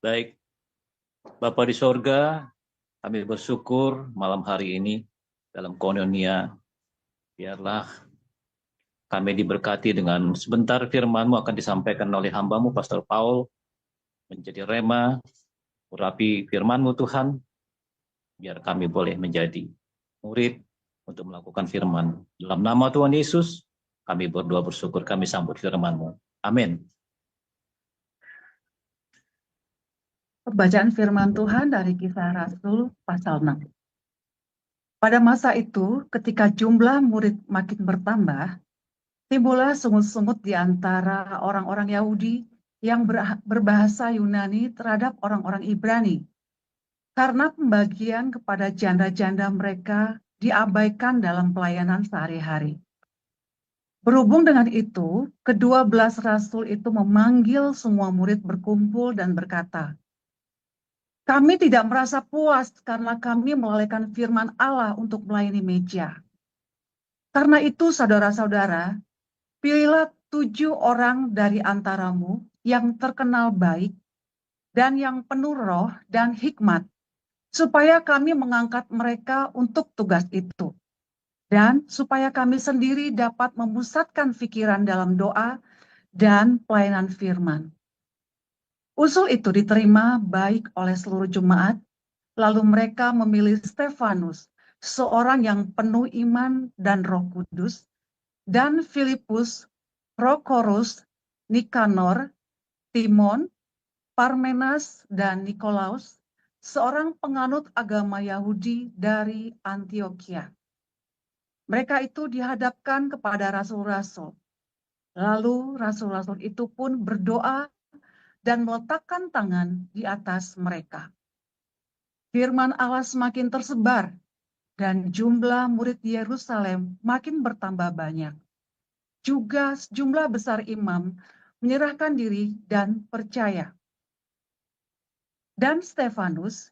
Baik, Bapa di sorga, kami bersyukur malam hari ini dalam koinonia, biarlah kami diberkati dengan sebentar firman-Mu akan disampaikan oleh hamba-Mu, Pastor Paul, menjadi rema, urapi firman-Mu Tuhan, biar kami boleh menjadi murid untuk melakukan firman. Dalam nama Tuhan Yesus, kami berdoa bersyukur, kami sambut firman-Mu. Amin. Pembacaan firman Tuhan dari Kisah Rasul pasal 6. Pada masa itu, ketika jumlah murid makin bertambah, timbullah sungut-sungut di antara orang-orang Yahudi yang berbahasa Yunani terhadap orang-orang Ibrani, karena pembagian kepada janda-janda mereka diabaikan dalam pelayanan sehari-hari. Berhubung dengan itu, ke-12 rasul itu memanggil semua murid berkumpul dan berkata, "Kami tidak merasa puas karena kami melalaikan firman Allah untuk melayani meja. Karena itu, saudara-saudara, pilihlah 7 orang dari antaramu yang terkenal baik dan yang penuh roh dan hikmat, supaya kami mengangkat mereka untuk tugas itu. Dan supaya kami sendiri dapat memusatkan pikiran dalam doa dan pelayanan firman." Usul itu diterima baik oleh seluruh jemaat. Lalu mereka memilih Stefanus, seorang yang penuh iman dan Roh Kudus, dan Filipus, Prokorus, Nikanor, Timon, Parmenas, dan Nikolaus, seorang penganut agama Yahudi dari Antioquia. Mereka itu dihadapkan kepada rasul-rasul. Lalu rasul-rasul itu pun berdoa dan meletakkan tangan di atas mereka. Firman Allah semakin tersebar, dan jumlah murid di Yerusalem makin bertambah banyak. Juga sejumlah besar imam menyerahkan diri dan percaya. Dan Stefanus,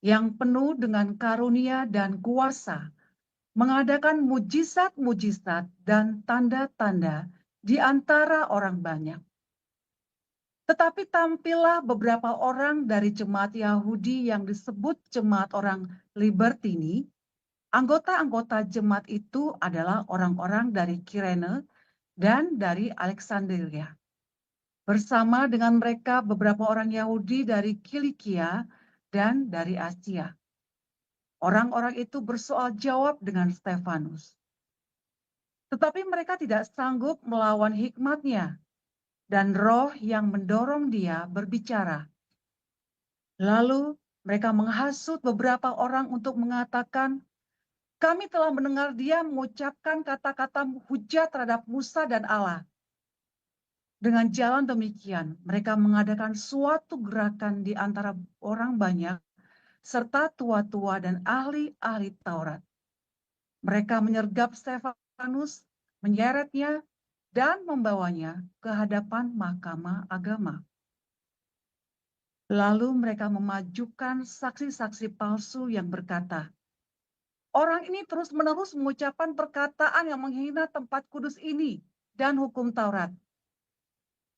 yang penuh dengan karunia dan kuasa, mengadakan mujizat-mujizat dan tanda-tanda di antara orang banyak. Tetapi tampillah beberapa orang dari jemaat Yahudi yang disebut jemaat orang Libertini. Anggota-anggota jemaat itu adalah orang-orang dari Kirene dan dari Alexandria. Bersama dengan mereka beberapa orang Yahudi dari Kilikia dan dari Asia. Orang-orang itu bersoal jawab dengan Stefanus. Tetapi mereka tidak sanggup melawan hikmatnya dan roh yang mendorong dia berbicara. Lalu mereka menghasut beberapa orang untuk mengatakan, "Kami telah mendengar dia mengucapkan kata-kata hujat terhadap Musa dan Allah." Dengan jalan demikian, mereka mengadakan suatu gerakan di antara orang banyak, serta tua-tua dan ahli-ahli Taurat. Mereka menyergap Stefanus, menyeretnya, dan membawanya ke hadapan mahkamah agama. Lalu mereka memajukan saksi-saksi palsu yang berkata, "Orang ini terus-menerus mengucapkan perkataan yang menghina tempat kudus ini dan hukum Taurat.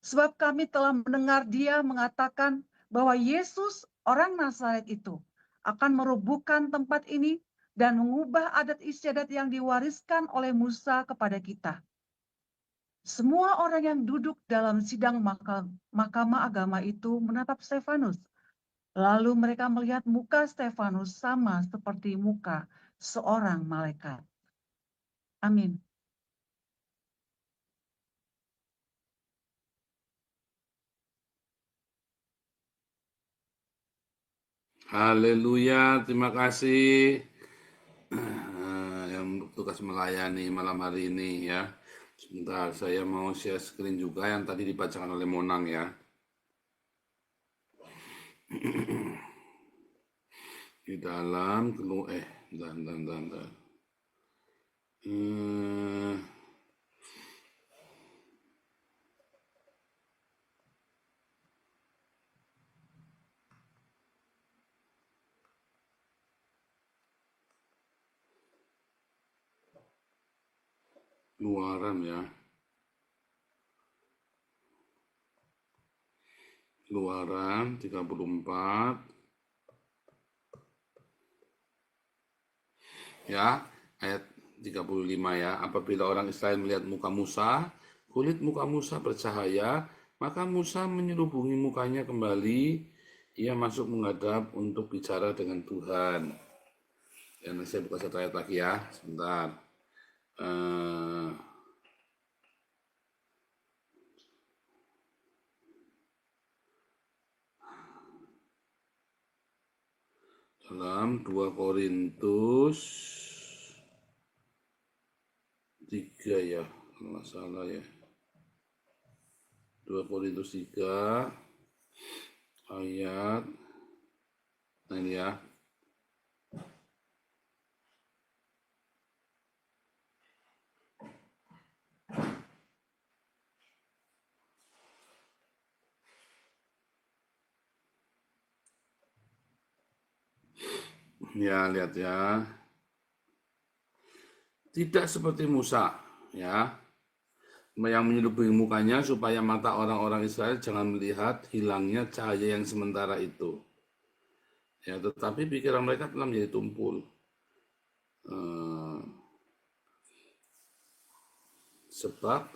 Sebab kami telah mendengar dia mengatakan bahwa Yesus orang Nazaret itu akan merubuhkan tempat ini dan mengubah adat istiadat yang diwariskan oleh Musa kepada kita." Semua orang yang duduk dalam sidang mahkamah agama itu menatap Stefanus. Lalu mereka melihat muka Stefanus sama seperti muka seorang malaikat. Amin. Haleluya, terima kasih yang tugas melayani malam hari ini ya. Sebentar, saya mau share screen juga yang tadi dibacakan oleh Monang ya. Di dalam dan. Luaran ya. Keluaran 34. Ya, ayat 35 ya. Apabila orang Israel melihat muka Musa, kulit muka Musa bercahaya, maka Musa menyelubungi mukanya kembali. Ia masuk menghadap untuk bicara dengan Tuhan. Ya, nanti saya buka satu ayat lagi ya, sebentar. Dalam 2 Korintus 3 ya, kalau nggak salah ya. 2 Korintus 3 ayat, nah ini ya. Ya, lihat ya. Tidak seperti Musa, ya, yang menyelubungi mukanya supaya mata orang-orang Israel jangan melihat hilangnya cahaya yang sementara itu. Ya, tetapi pikiran mereka telah menjadi tumpul. Sebab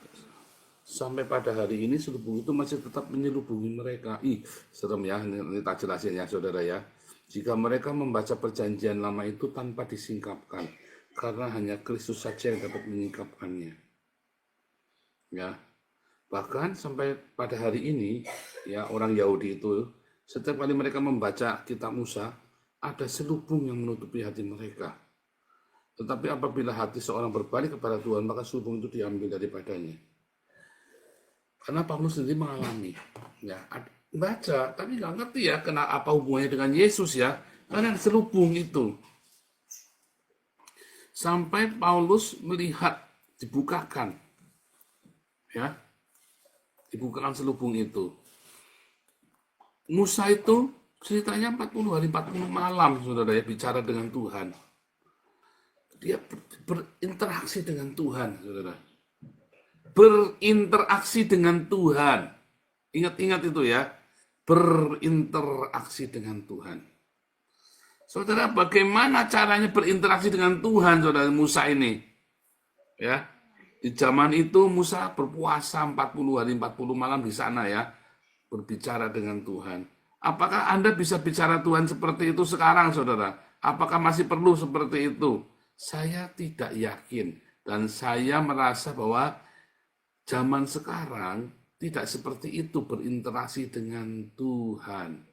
sampai pada hari ini selubung itu masih tetap menyelubungi mereka. Ih, serem ya, ini tak jelasin ya saudara ya. Jika mereka membaca perjanjian lama itu tanpa disingkapkan, karena hanya Kristus saja yang dapat menyingkapkannya. Ya, bahkan sampai pada hari ini, ya orang Yahudi itu, setiap kali mereka membaca kitab Musa, ada selubung yang menutupi hati mereka. Tetapi apabila hati seorang berbalik kepada Tuhan, maka selubung itu diambil daripadanya. Karena Paulus sendiri mengalami, ya baca, tapi nggak ngerti ya kenapa apa hubungannya dengan Yesus ya, karena selubung itu. Sampai Paulus melihat dibukakan, ya, dibukakan selubung itu. Musa itu ceritanya 40 hari 40 malam, saudara ya, bicara dengan Tuhan. Dia berinteraksi dengan Tuhan, saudara. Berinteraksi dengan Tuhan. Ingat-ingat itu ya, berinteraksi dengan Tuhan. Saudara, bagaimana caranya berinteraksi dengan Tuhan, saudara Musa ini? Ya, di zaman itu Musa berpuasa 40 hari 40 malam di sana ya, berbicara dengan Tuhan. Apakah Anda bisa bicara Tuhan seperti itu sekarang, saudara? Apakah masih perlu seperti itu? Saya tidak yakin, dan saya merasa bahwa zaman sekarang tidak seperti itu berinteraksi dengan Tuhan.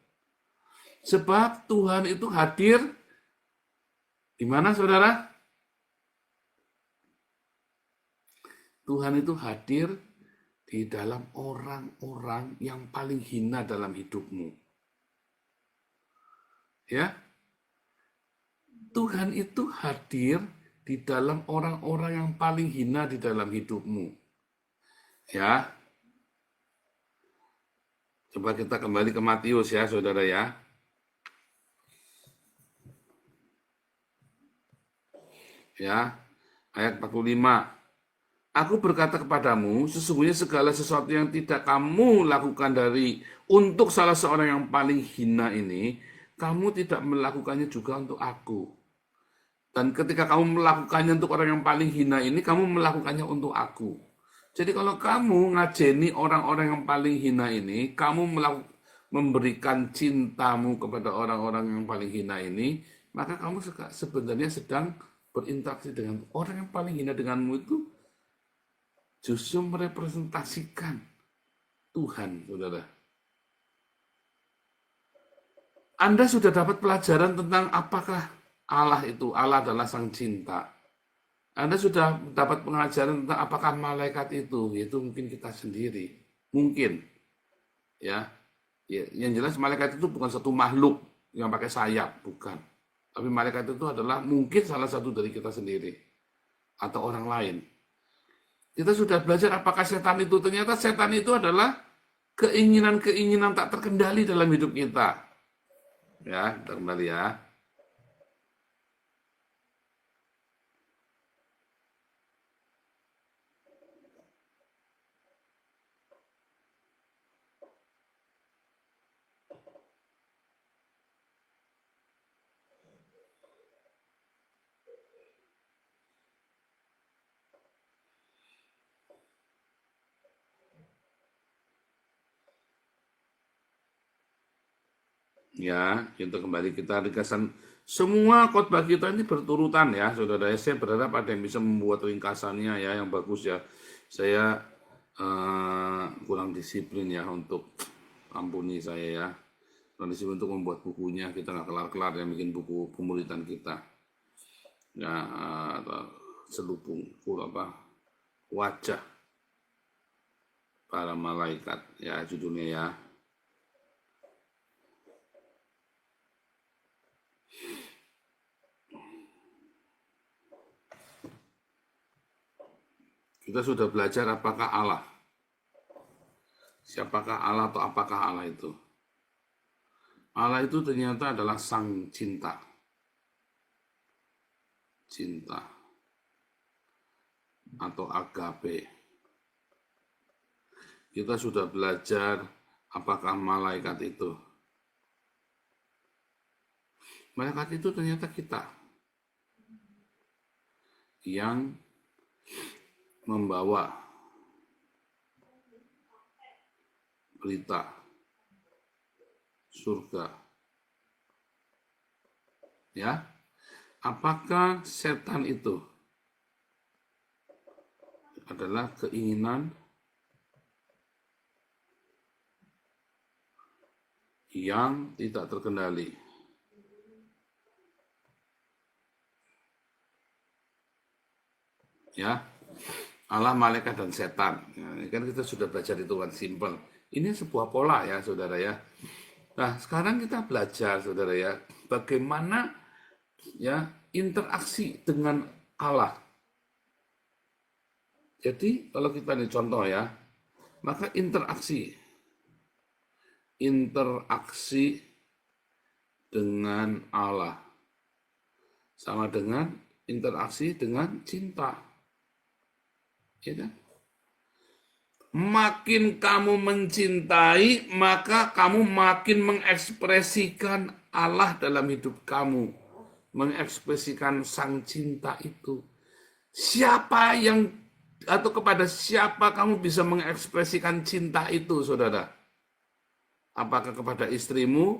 Sebab Tuhan itu hadir di mana, saudara? Tuhan itu hadir di dalam orang-orang yang paling hina dalam hidupmu. Ya, Tuhan itu hadir di dalam orang-orang yang paling hina di dalam hidupmu. Ya, coba kita kembali ke Matius ya, saudara ya. Ya, ayat 45. Aku berkata kepadamu, sesungguhnya segala sesuatu yang tidak kamu lakukan untuk salah seorang yang paling hina ini, kamu tidak melakukannya juga untuk aku. Dan ketika kamu melakukannya untuk orang yang paling hina ini, kamu melakukannya untuk aku. Jadi kalau kamu ngajeni orang-orang yang paling hina ini, kamu memberikan cintamu kepada orang-orang yang paling hina ini, maka kamu sebenarnya sedang berinteraksi dengan orang yang paling hina denganmu itu, justru merepresentasikan Tuhan, saudara. Anda sudah dapat pelajaran tentang apakah Allah itu, Allah adalah sang cinta. Anda sudah dapat pengajaran tentang apakah malaikat itu, yaitu mungkin kita sendiri. Mungkin. Ya, yang jelas malaikat itu bukan satu makhluk yang pakai sayap, bukan. Tapi malaikat itu adalah mungkin salah satu dari kita sendiri. Atau orang lain. Kita sudah belajar apakah setan itu. Ternyata setan itu adalah keinginan-keinginan tak terkendali dalam hidup kita. Ya, kembali ya. Ya, kita kembali kita ringkasan semua khotbah kita ini berturutan ya, saudara. Saya berharap ada yang bisa membuat ringkasannya ya, yang bagus ya. Saya kurang disiplin ya untuk ampuni saya ya. Kurang disiplin untuk membuat bukunya, kita nggak kelar-kelar yang bikin buku pemuritan kita. Ya, selubung apa wajah para malaikat ya judulnya ya. Kita sudah belajar apakah Allah. Siapakah Allah atau apakah Allah itu? Allah itu ternyata adalah sang cinta. Cinta. Atau agape. Kita sudah belajar apakah malaikat itu. Malaikat itu ternyata kita. Yang membawa berita surga. Ya, apakah setan itu adalah keinginan yang tidak terkendali? Ya, Allah, malaikat, dan setan. Nah, ini kan kita sudah belajar hitungan simpel. Ini sebuah pola ya, saudara ya. Nah, sekarang kita belajar, saudara ya, bagaimana ya interaksi dengan Allah. Jadi, kalau kita ini contoh ya, maka interaksi dengan Allah sama dengan interaksi dengan cinta. Ya kan? Makin kamu mencintai, maka kamu makin mengekspresikan Allah dalam hidup kamu. Mengekspresikan sang cinta itu. Siapa yang, atau kepada siapa kamu bisa mengekspresikan cinta itu, saudara? Apakah kepada istrimu?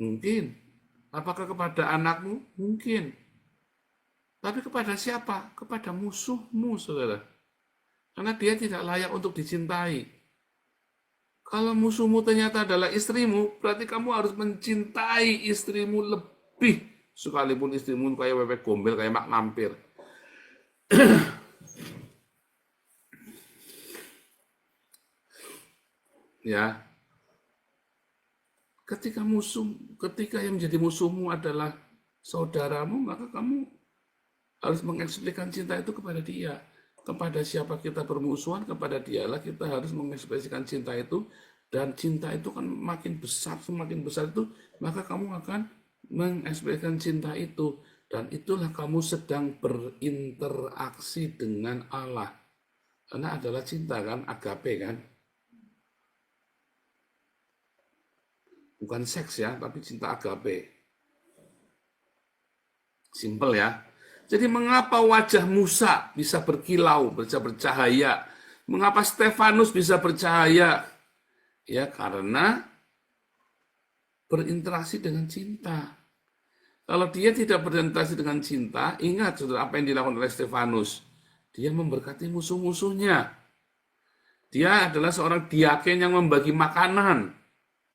Mungkin. Apakah kepada anakmu? Mungkin. Tapi kepada siapa? Kepada musuhmu, saudara. Karena dia tidak layak untuk dicintai. Kalau musuhmu ternyata adalah istrimu, berarti kamu harus mencintai istrimu lebih. Sekalipun istrimu kayak bebek gombel, kayak mak lampir. Ya. Ketika yang menjadi musuhmu adalah saudaramu, maka kamu harus mengekspresikan cinta itu kepada dia. Kepada siapa kita bermusuhan, kepada dialah kita harus mengekspresikan cinta itu. Dan cinta itu kan makin besar, semakin besar itu, maka kamu akan mengekspresikan cinta itu. Dan itulah kamu sedang berinteraksi dengan Allah. Karena adalah cinta kan, agape kan. Bukan seks ya, tapi cinta agape. Simple ya. Jadi mengapa wajah Musa bisa berkilau, bisa bercahaya? Mengapa Stefanus bisa bercahaya? Ya karena berinteraksi dengan cinta. Kalau dia tidak berinteraksi dengan cinta, ingat saudara apa yang dilakukan oleh Stefanus. Dia memberkati musuh-musuhnya. Dia adalah seorang diaken yang membagi makanan.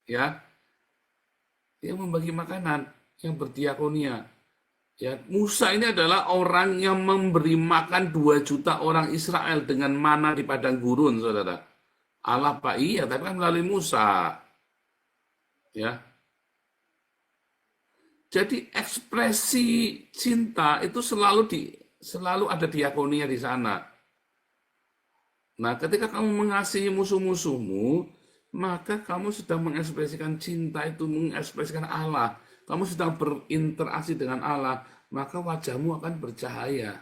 Ya, dia membagi makanan, yang berdiakonia. Ya, Musa ini adalah orang yang memberi makan 2 juta orang Israel dengan mana di padang gurun, saudara. Allah Pak iya, tapi kan melalui Musa. Ya. Jadi ekspresi cinta itu selalu ada diakonia di sana. Nah, ketika kamu mengasihi musuh-musuhmu, maka kamu sedang mengekspresikan cinta itu, mengekspresikan Allah. Kamu sedang berinteraksi dengan Allah, maka wajahmu akan bercahaya.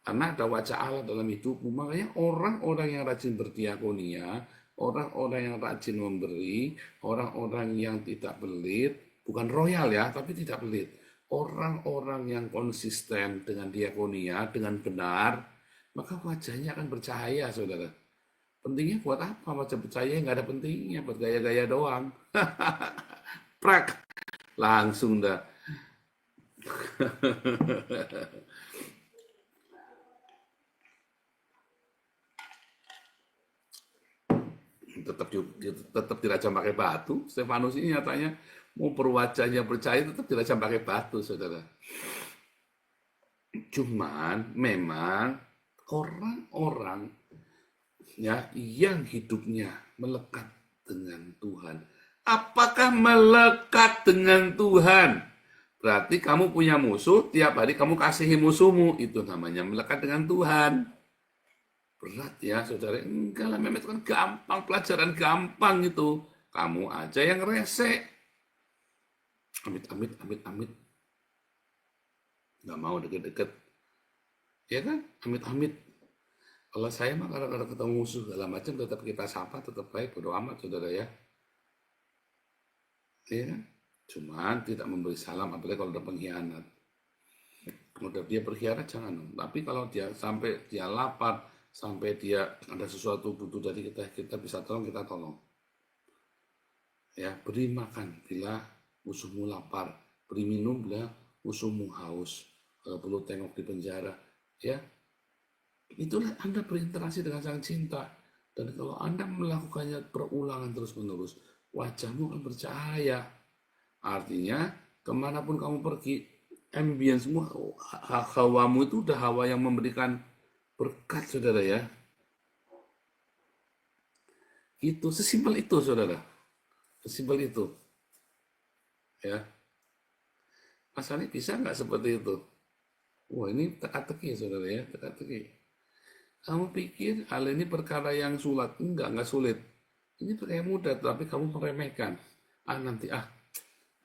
Karena ada wajah Allah dalam hidupmu. Makanya orang-orang yang rajin berdiakonia, orang-orang yang rajin memberi, orang-orang yang tidak pelit, bukan royal ya, tapi tidak pelit. Orang-orang yang konsisten dengan diakonia, dengan benar, maka wajahnya akan bercahaya, saudara. Pentingnya buat apa? Macam percaya nggak ada pentingnya, buat gaya-gaya doang. Prak, langsung dah. tetap dirajam pakai batu. Stefanus ini nyatanya mau perwajahnya percaya tetap dirajam pakai batu, saudara. Cuman memang orang-orang ya yang hidupnya melekat dengan Tuhan. Apakah melekat dengan Tuhan? Berarti kamu punya musuh, tiap hari kamu kasihi musuhmu. Itu namanya melekat dengan Tuhan. Berat ya saudara. Enggak lah, Mehmet kan gampang, pelajaran gampang itu. Kamu aja yang rese. Amit, amit, amit, amit. Nggak mau deket-deket. Ya kan? Amit, amit. Kalau saya mah kadang-kadang ketemu musuh segala macam tetap kita sapa, tetap baik, bodo amat saudara ya. Iya kan? Cuman tidak memberi salam, apalagi kalau ada pengkhianat. Kalau dia berkhianat jangan dong. Tapi kalau dia sampai dia lapar, sampai dia ada sesuatu butuh dari kita bisa tolong, kita tolong. Ya, beri makan bila musuhmu lapar, beri minum bila musuhmu haus. Kalau perlu tengok di penjara, ya. Itulah Anda berinteraksi dengan sang cinta. Dan kalau Anda melakukannya berulangan terus-menerus, wajahmu akan bercahaya. Artinya, kemanapun kamu pergi, ambience-mu, hawamu itu udah hawa yang memberikan berkat, saudara ya. Itu, sesimpel itu, saudara. Sesimpel itu. Ya. Masalahnya bisa nggak seperti itu? Wah, ini teka-teki, saudara ya, teka-teki. Kamu pikir hal ini perkara yang sulit? Enggak sulit. Ini perkara yang mudah, tapi kamu meremehkan. Nanti,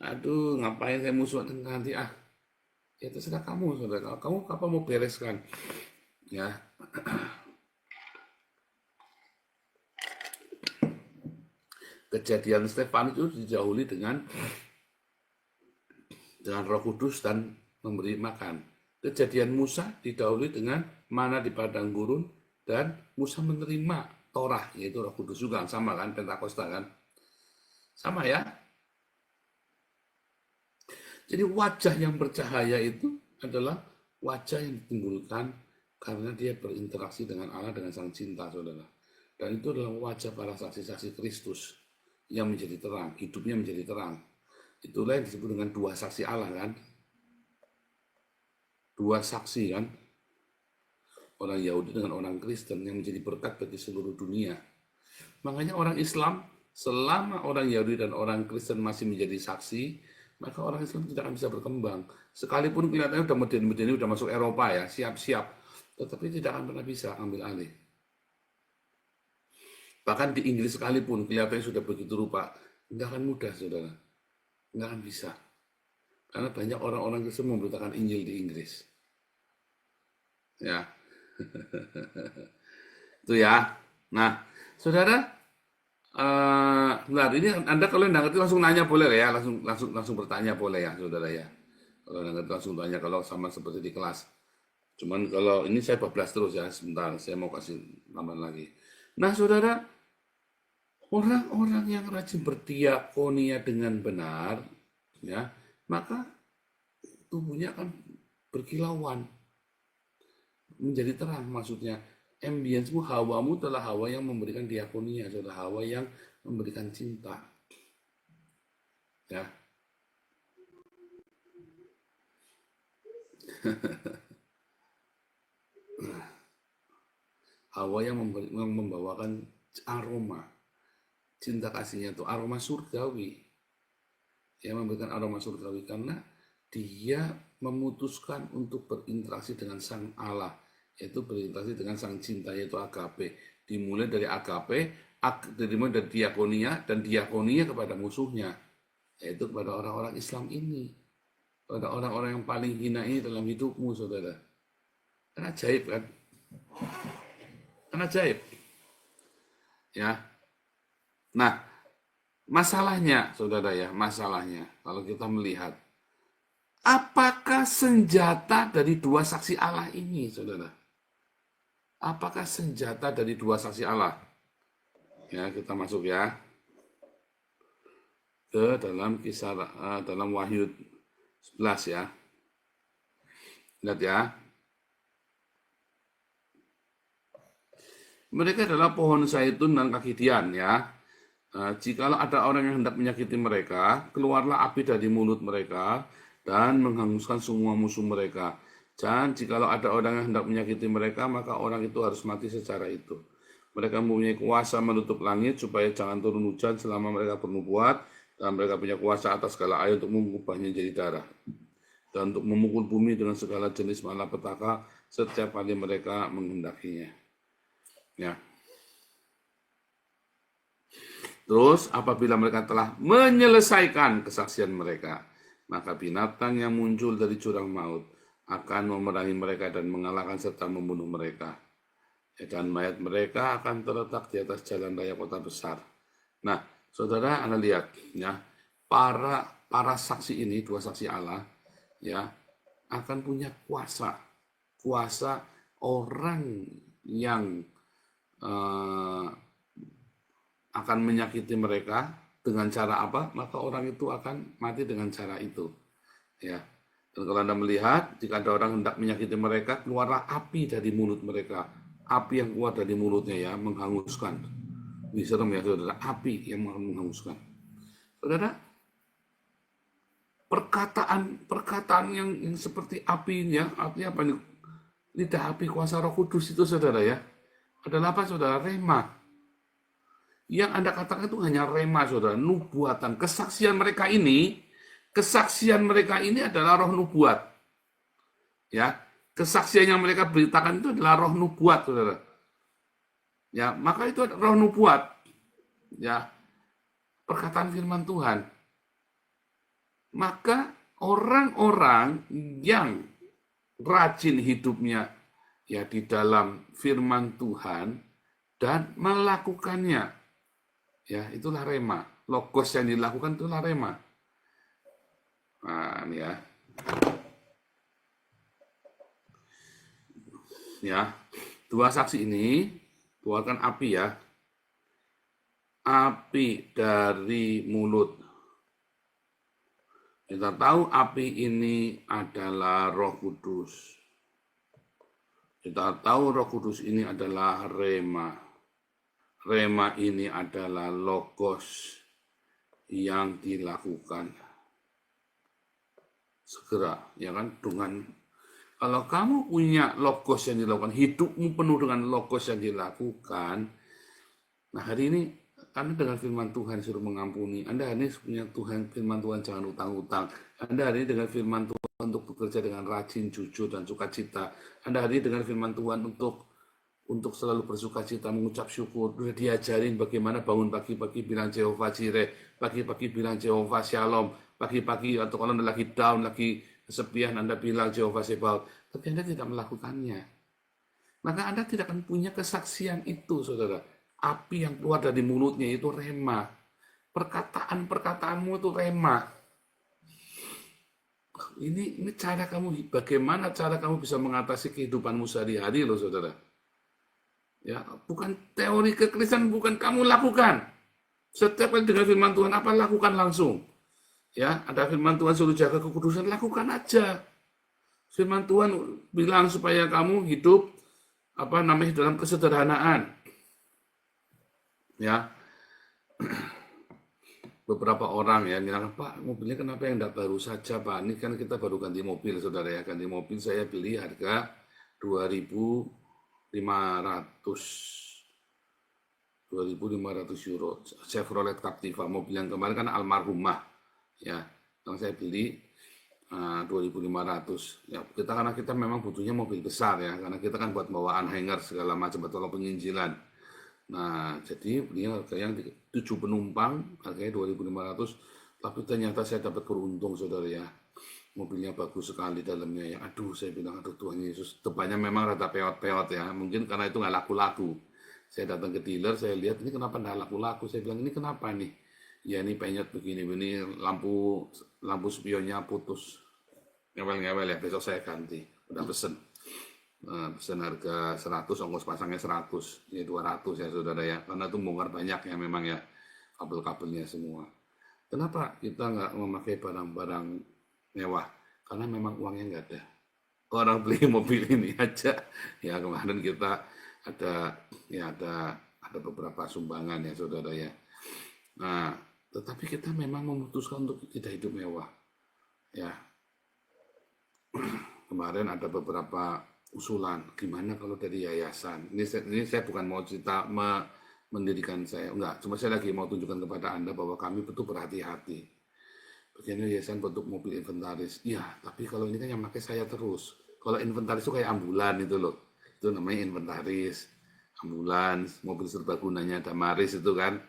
aduh, ngapain saya musuhan nanti, ya terserah kamu, saudara. Kamu kapan mau bereskan? Ya. Kejadian Stefanus itu dijauhi dengan Roh Kudus dan memberi makan. Kejadian Musa didahului dengan mana di padang gurun dan Musa menerima Torah, yaitu Roh Kudus juga, sama kan, Pentakosta kan, sama ya. Jadi wajah yang bercahaya itu adalah wajah yang ditimbulkan karena dia berinteraksi dengan Allah, dengan sang cinta, saudara. Dan itu adalah wajah para saksi-saksi Kristus yang menjadi terang, hidupnya menjadi terang. Itulah yang disebut dengan dua saksi Allah kan. Dua saksi kan, orang Yahudi dengan orang Kristen yang menjadi berkat bagi seluruh dunia. Makanya orang Islam, selama orang Yahudi dan orang Kristen masih menjadi saksi, maka orang Islam tidak akan bisa berkembang. Sekalipun kelihatannya udah modern-modern, udah masuk Eropa ya, siap-siap, tetapi tidak akan pernah bisa ambil alih. Bahkan di Inggris sekalipun kelihatannya sudah begitu rupa, nggak akan mudah, saudara. Nggak akan bisa. Karena banyak orang-orang Kristen memberitakan Injil di Inggris. Ya. Itu ya. Nah, saudara, ini Anda kalau nggak ngerti langsung nanya boleh ya, langsung bertanya boleh ya, saudara ya. Kalau nggak ngerti langsung tanya, kalau sama seperti di kelas. Cuman kalau ini saya bablas terus ya, sebentar, saya mau kasih tambahan lagi. Nah, saudara, orang-orang yang rajin berdiakonia dengan benar, ya, maka tubuhnya akan berkilauan, menjadi terang. Maksudnya ambience-mu, hawamu adalah hawa yang memberikan diakonia, adalah hawa yang memberikan cinta, ya. Hawa yang membawakan aroma cinta kasihnya, itu aroma surgawi, yang memberikan aroma surgawi karena dia memutuskan untuk berinteraksi dengan sang Allah, yaitu berinteraksi dengan sang cinta, yaitu agape. Dimulai dari agape, dimulai dari diakonia, dan diakonia kepada musuhnya, yaitu kepada orang-orang Islam ini, pada orang-orang yang paling hina ini dalam hidupmu, saudara. Kan ajaib kan? Kan ajaib. Ya. Nah, masalahnya, saudara ya, masalahnya kalau kita melihat, apakah senjata dari dua saksi Allah ini, saudara? Apakah senjata dari dua saksi Allah? Ya, kita masuk ya ke dalam kisah dalam Wahyu 11 ya. Lihat ya. Mereka adalah pohon zaitun dan kaki Dian ya. Jikalau ada orang yang hendak menyakiti mereka, keluarlah api dari mulut mereka dan menghanguskan semua musuh mereka. Dan jikalau ada orang yang hendak menyakiti mereka, maka orang itu harus mati secara itu. Mereka mempunyai kuasa menutup langit supaya jangan turun hujan selama mereka bernubuat, dan mereka punya kuasa atas segala air untuk mengubahnya jadi darah, dan untuk memukul bumi dengan segala jenis malapetaka setiap kali mereka menghendakinya. Ya. Terus apabila mereka telah menyelesaikan kesaksian mereka, maka binatang yang muncul dari jurang maut akan memerangi mereka dan mengalahkan serta membunuh mereka. Dan mayat mereka akan terletak di atas jalan raya kota besar. Nah, saudara, Anda lihat ya, para saksi ini, dua saksi Allah, ya, akan punya kuasa orang yang akan menyakiti mereka dengan cara apa, maka orang itu akan mati dengan cara itu. Ya. Dan kalau Anda melihat, jika ada orang hendak menyakiti mereka, keluarlah api dari mulut mereka. Api yang keluar dari mulutnya ya, menghanguskan. Ini serem ya saudara, api yang menghanguskan. Saudara, perkataan yang seperti api ya, artinya apa nih? Lidah api kuasa Roh Kudus itu saudara ya. Adalah apa saudara? Rema. Yang Anda katakan itu hanya rema, saudara, nubuatan. Kesaksian mereka ini adalah roh nubuat. Ya, kesaksian yang mereka beritakan itu adalah roh nubuat, saudara. Ya, maka itu adalah roh nubuat. Ya, perkataan firman Tuhan. Maka orang-orang yang rajin hidupnya ya di dalam firman Tuhan dan melakukannya, ya, itulah rema. Logos yang dilakukan itulah rema. Nah, ini ya. Ya, dua saksi ini keluarkan api ya. Api dari mulut. Kita tahu api ini adalah Roh Kudus. Kita tahu Roh Kudus ini adalah rema. Rema ini adalah logos yang dilakukan segera, ya kan? Dengan kalau kamu punya logos yang dilakukan, hidupmu penuh dengan logos yang dilakukan. Nah, hari ini Anda dengan firman Tuhan suruh mengampuni. Anda hari ini punya firman Tuhan jangan utang-utang. Anda hari ini dengan firman Tuhan untuk bekerja dengan rajin, jujur, dan sukacita. Anda hari ini dengan firman Tuhan untuk selalu bersuka cita, mengucap syukur. Udah diajarin bagaimana bangun pagi-pagi bilang Jehovah Jireh, pagi-pagi bilang Jehovah Shalom, pagi-pagi atau kalau Anda lagi down, lagi kesepian, Anda bilang Jehovah Sebaot. Tapi Anda tidak melakukannya. Maka Anda tidak akan punya kesaksian itu, saudara. Api yang keluar dari mulutnya itu rema. Perkataan-perkataanmu itu rema. Ini cara kamu, bagaimana cara kamu bisa mengatasi kehidupanmu sehari-hari loh, saudara. Ya, bukan teori kekristenan, bukan kamu lakukan. Setiap kali dengar firman Tuhan, apa lakukan langsung. Ya, ada firman Tuhan suruh jaga kekudusan, lakukan aja. Firman Tuhan bilang supaya kamu hidup dalam kesederhanaan. Ya. Beberapa orang ya bilang, Pak, mobilnya kenapa yang tidak baru saja, Pak? Ini kan kita baru ganti mobil, saudara ya. Ganti mobil saya beli harga 2.500 euro. Chevrolet Captiva, mobil yang kemarin kan almarhumah. Ya, yang saya beli 2.500. Ya, karena kita memang butuhnya mobil besar ya, karena kita kan buat bawaan hanger segala macam atau penginjilan. Nah, jadi beliau harga yang 7 penumpang, harganya 2.500, tapi ternyata saya dapat beruntung, saudara ya. Mobilnya bagus sekali dalamnya ya. Aduh, saya bilang, aduh Tuhan Yesus. Depannya memang rada peot-peot ya, mungkin karena itu nggak laku-laku. Saya datang ke dealer, saya lihat ini kenapa nggak laku-laku. Saya bilang, ini kenapa nih? Ya ini penyet begini, ini lampu spionnya putus. Ngewel-ngewel ya, besok saya ganti. Udah pesen. pesan harga 100, ongkos pasangnya 100, ya 200 ya saudara ya, karena itu bongkar banyak ya memang ya, kabel-kabelnya semua. Kenapa kita nggak memakai barang-barang mewah? Karena memang uangnya nggak ada. Orang beli mobil ini aja, ya kemarin kita ada beberapa sumbangan ya saudara ya. Nah, tetapi kita memang memutuskan untuk tidak hidup mewah. Ya, kemarin ada beberapa usulan, gimana kalau dari yayasan. Ini saya bukan mau cerita mendirikan saya, enggak. Cuma saya lagi mau tunjukkan kepada Anda bahwa kami betul berhati-hati. Bagian yayasan bentuk mobil inventaris. Iya, tapi kalau ini kan yang pakai saya terus. Kalau inventaris itu kayak ambulan itu loh. Itu namanya inventaris. Ambulans, mobil serbagunanya Damaris itu kan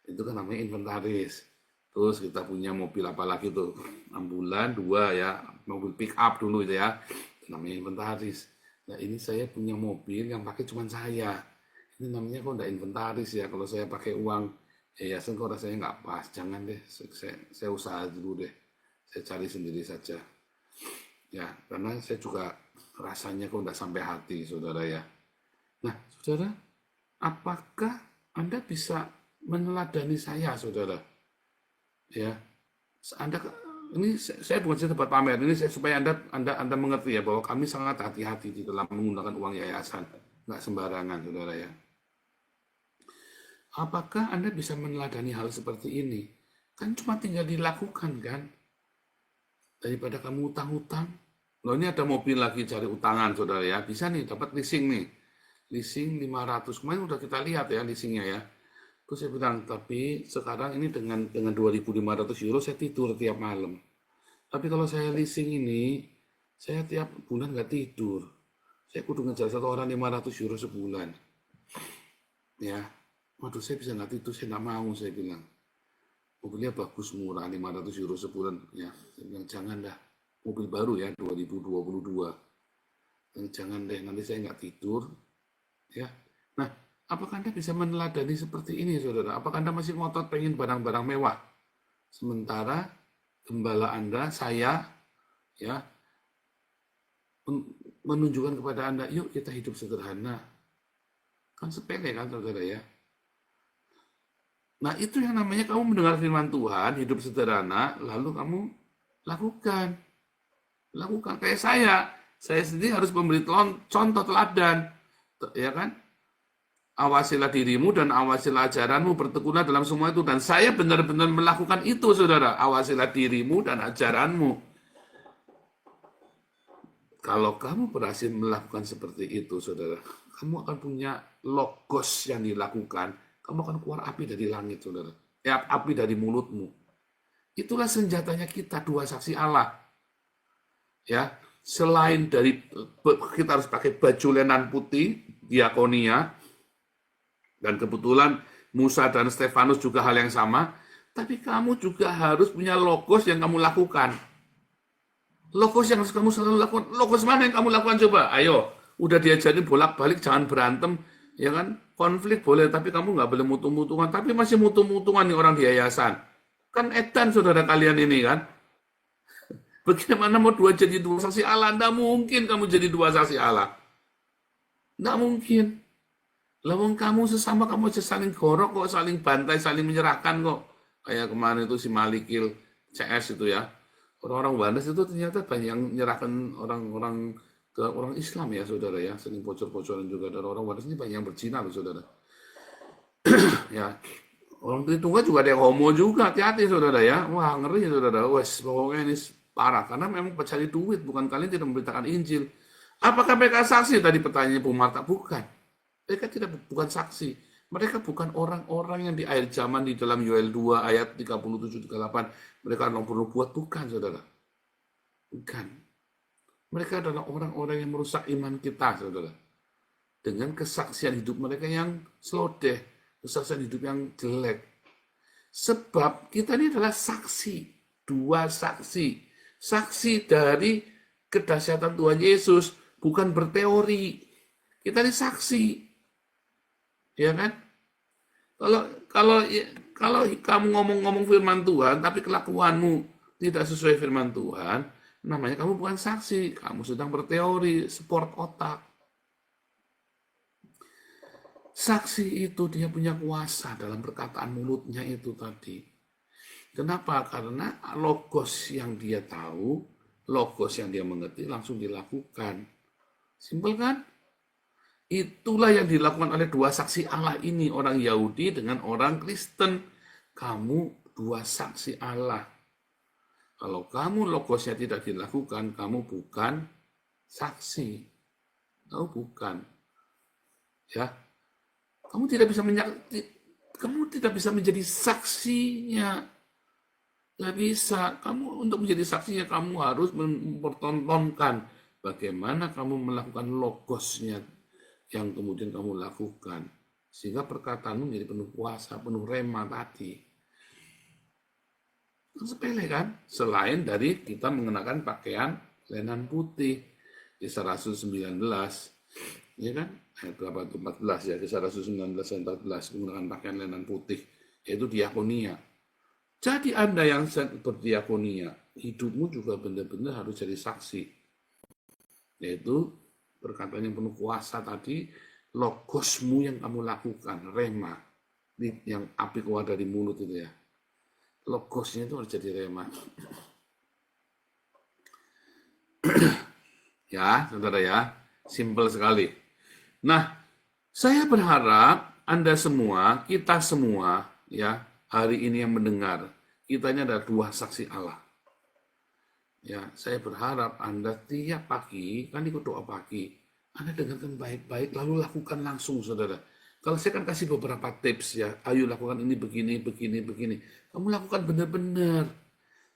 namanya inventaris. Terus kita punya mobil apa lagi tuh, ambulan 2 ya, mobil pick up dulu itu ya, itu namanya inventaris. Nah ini saya punya mobil yang pakai cuma saya, ini namanya kok enggak inventaris ya. Kalau saya pakai uang yayasan kok rasanya nggak pas, jangan deh, saya usaha dulu deh, saya cari sendiri saja. Ya, karena saya juga rasanya kok enggak sampai hati saudara ya. Nah, saudara, apakah Anda bisa meneladani saya, saudara? Ya, ini saya bukan cerita buat pamer, ini supaya Anda mengerti ya bahwa kami sangat hati-hati di dalam menggunakan uang yayasan, nggak sembarangan, saudara ya. Apakah Anda bisa meneladani hal seperti ini? Kan cuma tinggal dilakukan kan, daripada kamu utang-utang. Loh ini ada mobil lagi cari utangan, saudara ya, bisa nih dapat leasing nih. Leasing 500, kemarin udah kita lihat ya leasingnya ya. Terus saya bilang, tapi sekarang ini dengan 2.500 euro saya tidur tiap malam. Tapi kalau saya leasing ini, saya tiap bulan nggak tidur. Saya kudu ngejar satu orang 500 euro sebulan. Ya, waduh saya bisa nggak tidur, saya nggak mau, saya bilang. Mobilnya bagus, murah, 500 euro sebulan. Ya, saya bilang jangan dah. Mobil baru ya, 2022. Jangan deh, nanti saya nggak tidur. Ya, nah, apakah Anda bisa meneladani seperti ini, saudara? Apakah Anda masih ngotot pengen barang-barang mewah? Sementara gembala Anda, saya, ya, menunjukkan kepada Anda, yuk kita hidup sederhana. Kan sepele kan, saudara ya? Nah, itu yang namanya kamu mendengar firman Tuhan, hidup sederhana, lalu kamu lakukan. Lakukan kayak saya sendiri harus memberi contoh teladan. Ya kan? Awasilah dirimu dan awasilah ajaranmu, bertekunlah dalam semua itu. Dan saya benar-benar melakukan itu, saudara. Awasilah dirimu dan ajaranmu. Kalau kamu berhasil melakukan seperti itu, saudara, kamu akan punya logos yang dilakukan. Kamu akan keluar api dari langit, saudara. Ya, api dari mulutmu. Itulah senjatanya kita, 2 saksi Allah. Ya, selain dari kita harus pakai baju lenan putih, diakonia, dan kebetulan Musa dan Stefanus juga hal yang sama, tapi kamu juga harus punya logos yang kamu lakukan. Logos yang harus kamu selalu lakukan. Logos mana yang kamu lakukan coba? Ayo, udah diajarin bolak-balik, jangan berantem, ya kan? Konflik boleh, tapi kamu nggak boleh mutu-mutungan. Tapi masih mutu-mutungan nih orang di yayasan. Kan edan saudara kalian ini kan? Bagaimana mau jadi 2 saksi Allah? Nggak mungkin kamu jadi 2 saksi Allah. Nggak mungkin. Lawang kamu sesama kamu aja saling gorok kok, saling bantai, saling menyerahkan kok. Kayak kemarin itu si Malikil CS itu ya. Orang-orang Wanes itu ternyata banyak yang menyerahkan orang-orang ke orang Islam ya saudara ya. Sering bocor-bocoran juga. Dan orang Wanes ini banyak yang berzina loh saudara. Ya. Orang Tritungga juga ada yang homo juga. Hati-hati saudara ya. Wah ngeri saudara. Wes pokoknya ini parah. Karena memang pencari duit. Bukan kalian tidak memberitakan Injil. Apakah mereka saksi? Tadi pertanyaan Bu Marta. Bukan. Mereka bukan saksi. Mereka bukan orang-orang yang di akhir zaman di dalam Yoel 2 ayat 37-38. Mereka adalah penubuat. Bukan, saudara. Bukan. Mereka adalah orang-orang yang merusak iman kita, saudara. Dengan kesaksian hidup mereka yang slodeh. Kesaksian hidup yang jelek. Sebab kita ini adalah saksi. 2 saksi. Saksi dari kedahsyatan Tuhan Yesus. Bukan berteori. Kita ini saksi. Ya kan? Kalau kamu ngomong-ngomong firman Tuhan, tapi kelakuanmu tidak sesuai firman Tuhan, namanya kamu bukan saksi, kamu sedang berteori, sport otak. Saksi itu dia punya kuasa dalam perkataan mulutnya itu tadi. Kenapa? Karena logos yang dia tahu, logos yang dia mengerti langsung dilakukan. Simpel kan? Itulah yang dilakukan oleh dua saksi Allah ini, orang Yahudi dengan orang Kristen. Kamu dua saksi Allah. Kalau kamu logosnya tidak dilakukan, kamu bukan saksi. Kamu bukan. Ya. Kamu tidak bisa menjadi saksinya. Nggak bisa. Kamu untuk menjadi saksinya, kamu harus mempertontonkan bagaimana kamu melakukan logosnya yang kemudian kamu lakukan. Sehingga perkataanmu menjadi penuh kuasa, penuh rema tadi. Sepele kan? Selain dari kita mengenakan pakaian lenan putih. Kisah Rasul 19. Ya kan? Ayat berapa itu? 14 ya. Kisah Rasul 19 dan 14. Menggunakan pakaian lenan putih. Yaitu diakonia. Jadi Anda yang berdiakonia, hidupmu juga benar-benar harus jadi saksi. Yaitu perkataan yang penuh kuasa tadi, logosmu yang kamu lakukan, rema. Yang api keluar dari mulut itu ya. Logosnya itu harus jadi rema. Ya, saudara ya. Simple sekali. Nah, saya berharap Anda semua, kita semua, ya, hari ini yang mendengar, kita ini ada dua saksi Allah. Ya, saya berharap Anda tiap pagi, kan ikut doa pagi, Anda dengarkan baik-baik, lalu lakukan langsung, saudara. Kalau saya kan kasih beberapa tips ya, ayo lakukan ini begini, begini, begini. Kamu lakukan benar-benar.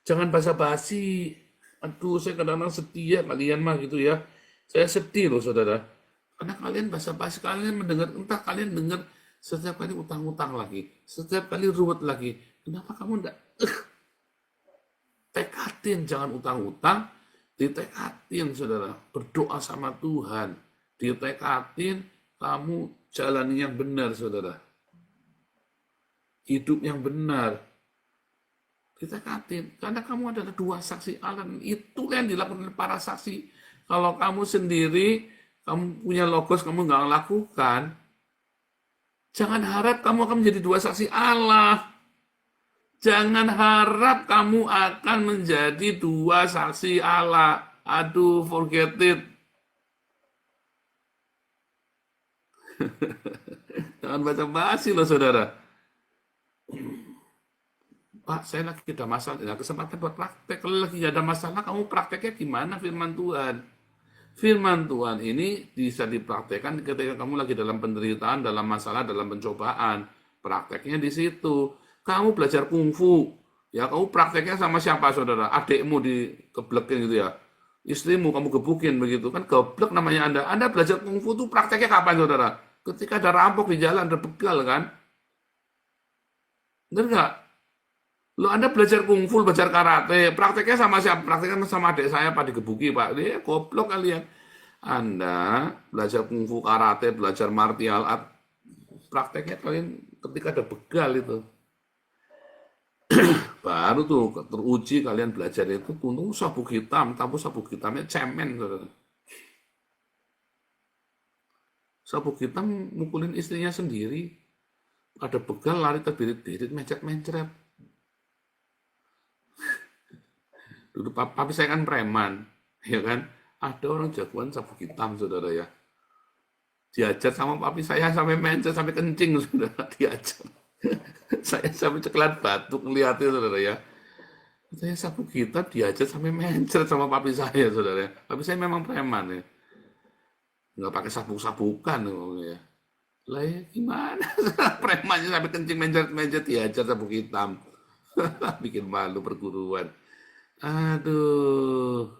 Jangan basa-basi. Aduh, saya kadang-kadang setia kalian mah gitu ya. Saya sedih loh, saudara. Karena kalian basa-basi, kalian mendengar, entah kalian dengar setiap kali utang-utang lagi, setiap kali ruwet lagi. Kenapa kamu enggak tekatin, jangan utang-utang, ditekatin, saudara. Berdoa sama Tuhan, ditekatin, kamu jalani yang benar, saudara. Hidup yang benar. Ditekatin, karena kamu adalah dua saksi Allah. Itu yang dilakukan oleh para saksi. Kalau kamu sendiri, kamu punya logos, kamu nggak lakukan, jangan harap kamu akan menjadi dua saksi Allah. Jangan harap kamu akan menjadi dua saksi Allah. Aduh, forget it. Jangan baca basi loh, saudara. Pak, saya lagi ada masalah. Nah, kesempatan buat praktek. Kalau lagi ada masalah, kamu prakteknya gimana firman Tuhan? Firman Tuhan ini bisa dipraktekkan ketika kamu lagi dalam penderitaan, dalam masalah, dalam pencobaan. Prakteknya di situ. Kamu belajar kungfu, ya kamu prakteknya sama siapa, saudara? Adikmu dikeblekin gitu ya. Istrimu kamu gebukin begitu kan, geblek namanya Anda. Anda belajar kungfu tuh prakteknya kapan, saudara? Ketika ada rampok di jalan, ada begal kan? Benar nggak? Lo Anda belajar kungfu, belajar karate, prakteknya sama siapa? Prakteknya sama adik saya, Pak, digebuki, Pak. Dia goblok kalian. Anda belajar kungfu, karate, belajar martial art, prakteknya kalian ketika ada begal itu. Baru tuh teruji kalian belajar itu untung sabuk hitam, tapi sabuk hitamnya cemen, saudara. Sabuk hitam mukulin istrinya sendiri. Ada begal lari terbirit-birit, mencret-mencret. Dulu papi saya kan preman, ya kan? Ada orang jagoan sabuk hitam, saudara ya. Diajar sama papi saya sampai mencret, sampai kencing, saudara, diajar. Saya sampai ceklat batuk ngeliatnya, saudara ya. Saya sabuk hitam diajar sampai mencret sama papi saya, saudara ya. Papi saya memang preman ya. Nggak pakai sabuk-sabukan ya. Lah ya gimana? Premannya sampai kencing mencret-mencret diajar sabuk hitam. Bikin malu perguruan. Aduh.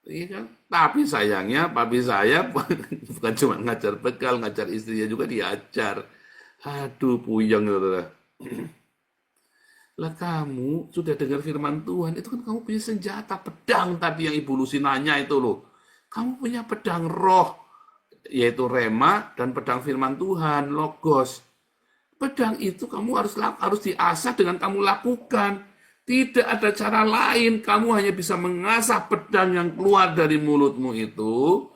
Iya kan? Tapi sayangnya papi saya bukan cuma ngajar begal, ngajar istrinya juga diajar. Aduh, puyeng, saudara. Lah kamu sudah dengar firman Tuhan, itu kan kamu punya senjata, pedang tadi yang Ibu Lucy nanya itu loh. Kamu punya pedang roh, yaitu rema, dan pedang firman Tuhan, logos. Pedang itu kamu harus diasah dengan kamu lakukan. Tidak ada cara lain. Kamu hanya bisa mengasah pedang yang keluar dari mulutmu itu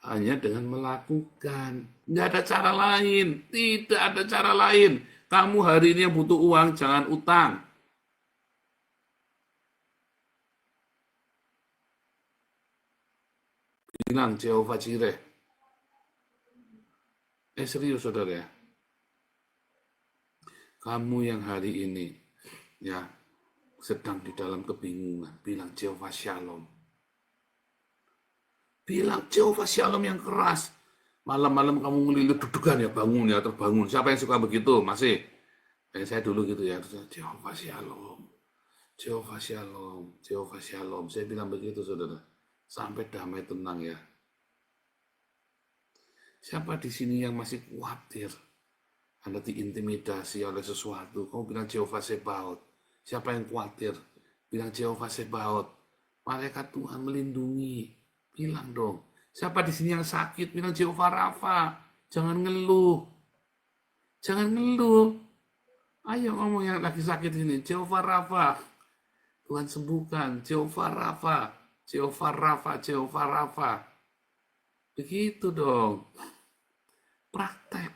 hanya dengan melakukan. Tidak ada cara lain. Tidak ada cara lain. Kamu hari ini yang butuh uang, jangan utang. Bilang Jehovah Jireh. Serius saudara ya. Kamu yang hari ini ya sedang di dalam kebingungan, bilang Jehovah Shalom. Bilang Jehovah Shalom yang keras. Malam-malam kamu ngelilit dudukan ya, bangun ya, terbangun. Siapa yang suka begitu? Masih? Saya dulu gitu ya, Jehovah Shalom. Jehovah Shalom, Jehovah Shalom. Saya bilang begitu saudara. Sampai damai tenang ya. Siapa di sini yang masih khawatir? Anda diintimidasi oleh sesuatu. Kamu bilang Jehovah Sebaot. Siapa yang khawatir? Bilang Jehovah Sebaot. Malaikat Tuhan melindungi. Bilang dong. Siapa di sini yang sakit? Bilang Jehovah Rafa. Jangan ngeluh. Jangan ngeluh. Ayo ngomong yang lagi sakit ini. Jehovah Rafa. Tuhan sembuhkan. Jehovah Rafa. Jehovah Rafa. Jehovah Rafa. Begitu dong. Praktek.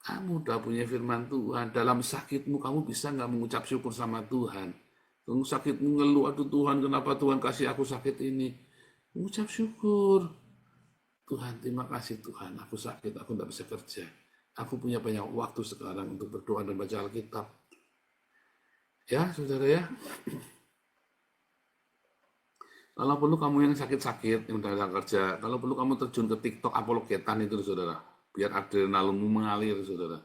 Kamu udah punya firman Tuhan. Dalam sakitmu kamu bisa nggak mengucap syukur sama Tuhan? Kamu sakitmu ngeluh, aduh Tuhan kenapa Tuhan kasih aku sakit ini? Mengucap syukur. Tuhan terima kasih Tuhan, aku sakit, aku nggak bisa kerja. Aku punya banyak waktu sekarang untuk berdoa dan baca Alkitab. Ya saudara ya. Kalau perlu kamu yang sakit-sakit, yang udah kerja, kalau perlu kamu terjun ke TikTok apologetan itu saudara. Biar adrenalinmu mengalir, saudara.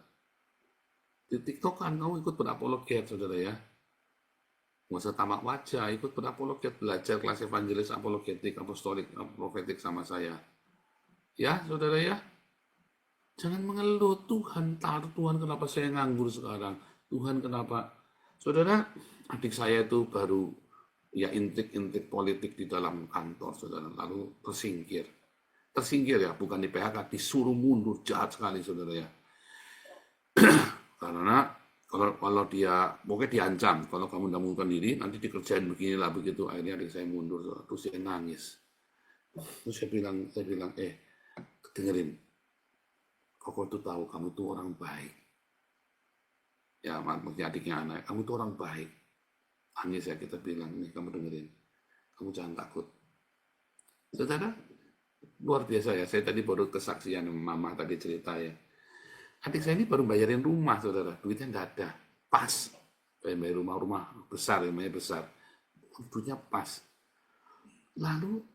Di TikTok kan kamu ikut berapologet, saudara ya. Nggak usah tamak wajah, ikut berapologet, belajar kelas evangelis apologetik, apostolik, profetik sama saya. Ya, saudara ya. Jangan mengeluh, Tuhan tahu, Tuhan kenapa saya nganggur sekarang. Tuhan kenapa. Saudara, adik saya itu baru ya intrik-intrik politik di dalam kantor, saudara. Lalu tersingkir. Tersingkir ya, bukan di PHK, disuruh mundur, jahat sekali saudara ya. Karena kalau dia, pokoknya diancam, kalau kamu tidak mengundurkan diri, nanti dikerjain beginilah begitu. Akhirnya adik saya mundur, terus dia nangis. Terus saya bilang, dengerin, kau tuh tahu kamu tuh orang baik. Ya, maksudnya adiknya anak, kamu tuh orang baik. Nangis ya, kita bilang, nih kamu dengerin, kamu jangan takut. Saudara, luar biasa ya, saya tadi baru kesaksian mama tadi cerita ya. Adik saya ini baru bayarin rumah, saudara, duitnya nggak ada, pas. Bayar rumah besar, namanya besar. Duitnya pas. Lalu,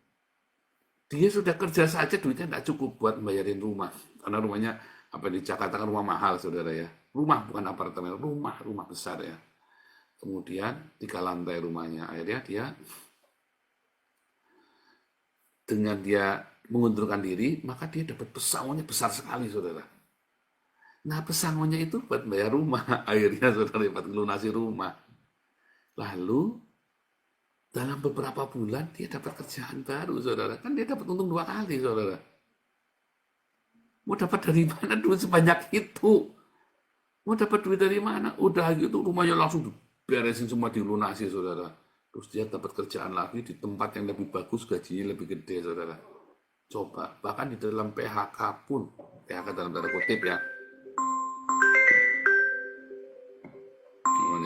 dia sudah kerja saja, duitnya nggak cukup buat bayarin rumah. Karena rumahnya, apa di Jakarta kan rumah mahal, saudara ya. Rumah bukan apartemen, rumah besar ya. Kemudian 3 lantai rumahnya, akhirnya dia dengan dia mengundurkan diri, maka dia dapat pesangonnya besar sekali, saudara. Nah, pesangonnya itu buat bayar rumah. Akhirnya, saudara, dapat melunasi rumah. Lalu, dalam beberapa bulan, dia dapat kerjaan baru, saudara. Kan dia dapat untung 2 kali, saudara. Mau dapat dari mana duit sebanyak itu? Mau dapat duit dari mana? Udah gitu, rumahnya langsung beresin semua dilunasi, saudara. Terus dia dapat kerjaan lagi di tempat yang lebih bagus, gajinya lebih gede, saudara. Coba, bahkan di dalam PHK pun, PHK dalam tanda kutip ya.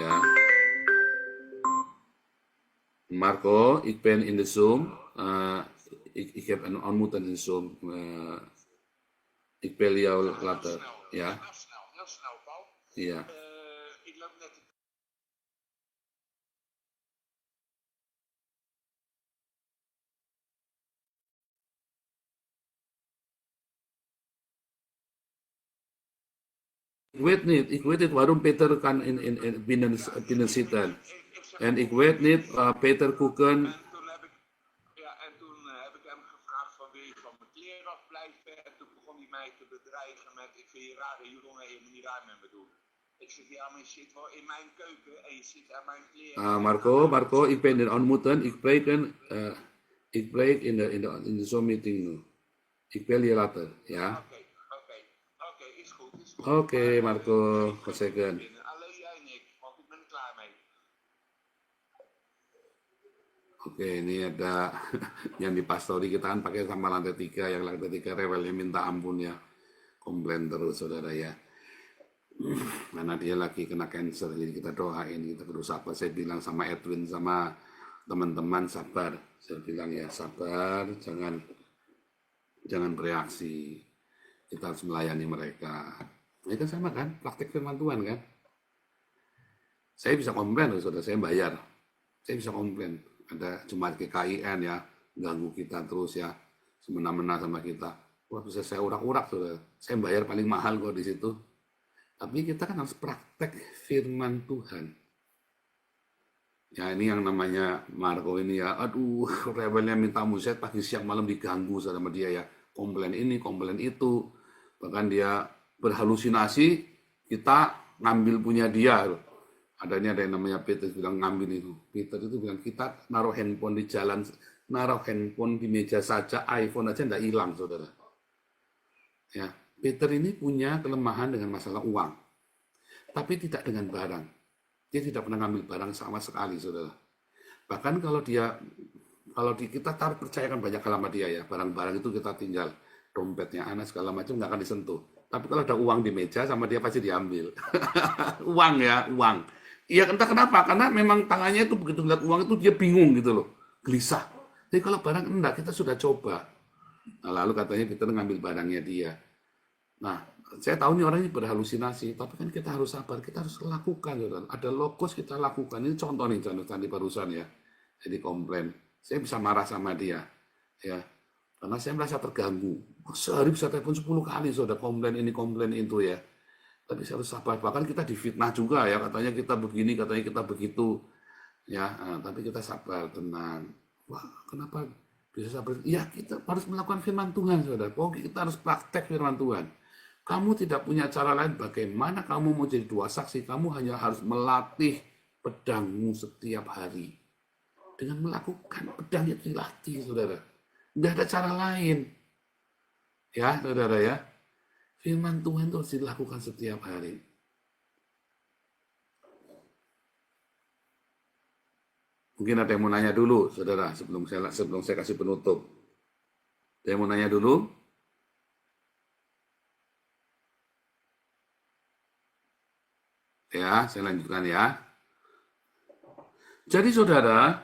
Ya. Marco, ik ben in de Zoom. Ik heb een ontmoeting in Zoom. Ik bel jou later. Ja. Heel snel, Paul. Ja. Ik loop net de Ik weet niet waarom Peter kan in binnen zitten. En ik weet niet, Peter Koeken. En toen heb ik hem gevraagd van wil je van mijn kleren afblijven? En toen begon hij mij te bedreigen met ik vind je rare jongen, je moet niet raar met me doen. Ik zeg ja, maar je zit wel in mijn keuken en je zit aan mijn kleren. Marco, ik ben er ontmoeten. Ik spreek in de Zoom meeting nu. Ik bel je later, ja? Oké, is goed. Oké, Marco, gezegd. Alleen jij en ik, want ik ben er klaar Oke, ini ada yang di pastori kita kan pakai sama lantai 3, yang lantai 3 rewelnya minta ampun ya. Komplain terus saudara ya. Karena dia lagi kena cancer, jadi kita doain, kita terus sabar. Saya bilang sama Edwin, sama teman-teman sabar. Saya bilang ya sabar, jangan bereaksi. Kita harus melayani mereka. Ini kan sama kan, praktek firman Tuhan kan. Saya bisa komplain loh saudara, saya bayar. Saya bisa komplain. Ada jemaat GKIN ya, ganggu kita terus ya, semena-mena sama kita. Wah bisa saya urak-urak saudara. Saya bayar paling mahal kok di situ. Tapi kita kan harus praktek firman Tuhan. Ya ini yang namanya Marco ini ya, aduh rebelnya minta muset pagi siang malam diganggu sama dia ya. Komplain ini, komplain itu. Bahkan dia berhalusinasi, kita ngambil punya dia. Ada yang namanya Peter bilang ngambil itu. Peter itu bilang kita naruh handphone di jalan, naruh handphone di meja saja, iPhone aja enggak hilang saudara. Ya, Peter ini punya kelemahan dengan masalah uang, tapi tidak dengan barang. Dia tidak pernah ngambil barang sama sekali, saudara. Bahkan kalau kita taruh percayakan banyak hal sama dia ya, barang-barang itu kita tinggal, dompetnya anak segala macam nggak akan disentuh. Tapi kalau ada uang di meja sama dia pasti diambil. Uang ya, uang. Iya entah kenapa, karena memang tangannya itu begitu lihat uang itu dia bingung gitu loh, gelisah. Jadi kalau barang enggak, kita sudah coba. Nah, lalu katanya kita ngambil barangnya dia. Nah, saya tahu nih orang ini berhalusinasi, tapi kan kita harus sabar, kita harus lakukan. Saudara. Ada logos kita lakukan. Ini contoh nih, tadi barusan ya. Jadi komplain. Saya bisa marah sama dia. Ya, karena saya merasa terganggu. Sehari bisa telepon 10 kali, saudara, komplain ini, komplain itu ya. Tapi saya harus sabar. Bahkan kita difitnah juga ya, katanya kita begini, katanya kita begitu. Ya, tapi kita sabar, tenang. Wah, kenapa bisa sabar? Ya, kita harus melakukan firman Tuhan, saudara. Pokoknya kita harus praktek firman Tuhan. Kamu tidak punya cara lain bagaimana kamu mau jadi dua saksi. Kamu hanya harus melatih pedangmu setiap hari. Dengan melakukan pedangnya dilatih, saudara. Tidak ada cara lain. Ya, saudara ya. Firman Tuhan itu harus dilakukan setiap hari. Mungkin ada yang mau nanya dulu, saudara, sebelum saya kasih penutup. Ada yang mau nanya dulu? Ya, saya lanjutkan ya. Jadi saudara,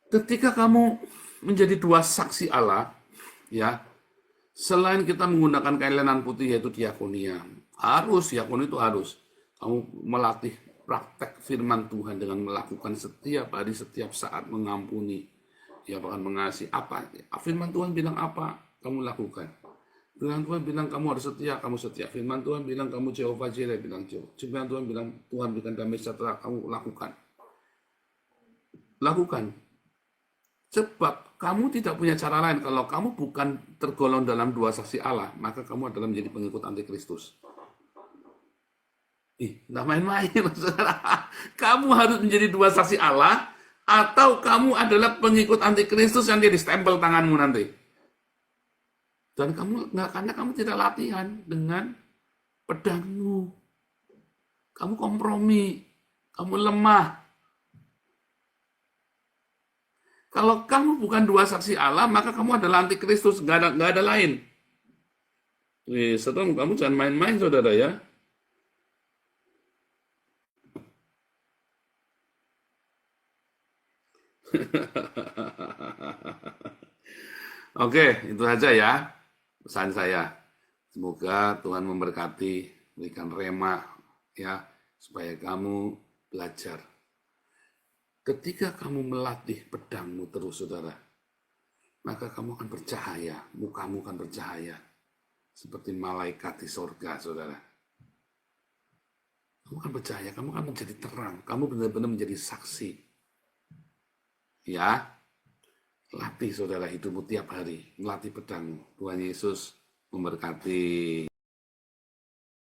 ketika kamu menjadi dua saksi Allah, ya, selain kita menggunakan kain lenan putih yaitu diakonia, diakoni itu harus kamu melatih praktek firman Tuhan dengan melakukan setiap hari, setiap saat mengampuni, ya bahkan mengasihi apa. Firman Tuhan bilang apa, kamu lakukan. Firman Tuhan bilang kamu harus setia, kamu setia. Firman Tuhan bilang kamu Jehovah Jireh, bilang Jehovah. Firman Tuhan bilang Tuhan berikan damai sejahtera, kamu lakukan. Lakukan. Sebab kamu tidak punya cara lain. Kalau kamu bukan tergolong dalam dua saksi Allah, maka kamu adalah menjadi pengikut antikristus. Nggak main-main, saudara. Kamu harus menjadi dua saksi Allah, atau kamu adalah pengikut antikristus yang dia distempel tanganmu nanti. Dan kamu nggak, karena kamu tidak latihan dengan pedangmu. Kamu kompromi, kamu lemah. Kalau kamu bukan dua saksi Allah, maka kamu adalah antikristus, nggak ada lain. Saudara, kamu jangan main-main, saudara ya. Oke, itu saja ya pesan saya. Semoga Tuhan memberkati, berikan rema ya, supaya kamu belajar. Ketika kamu melatih pedangmu terus, saudara, maka kamu akan bercahaya, mukamu akan bercahaya. Seperti malaikat di sorga, saudara. Kamu akan bercahaya, kamu akan menjadi terang, kamu benar-benar menjadi saksi. Ya, latih saudara hidupmu tiap hari, melatih pedangmu. Tuhan Yesus memberkati.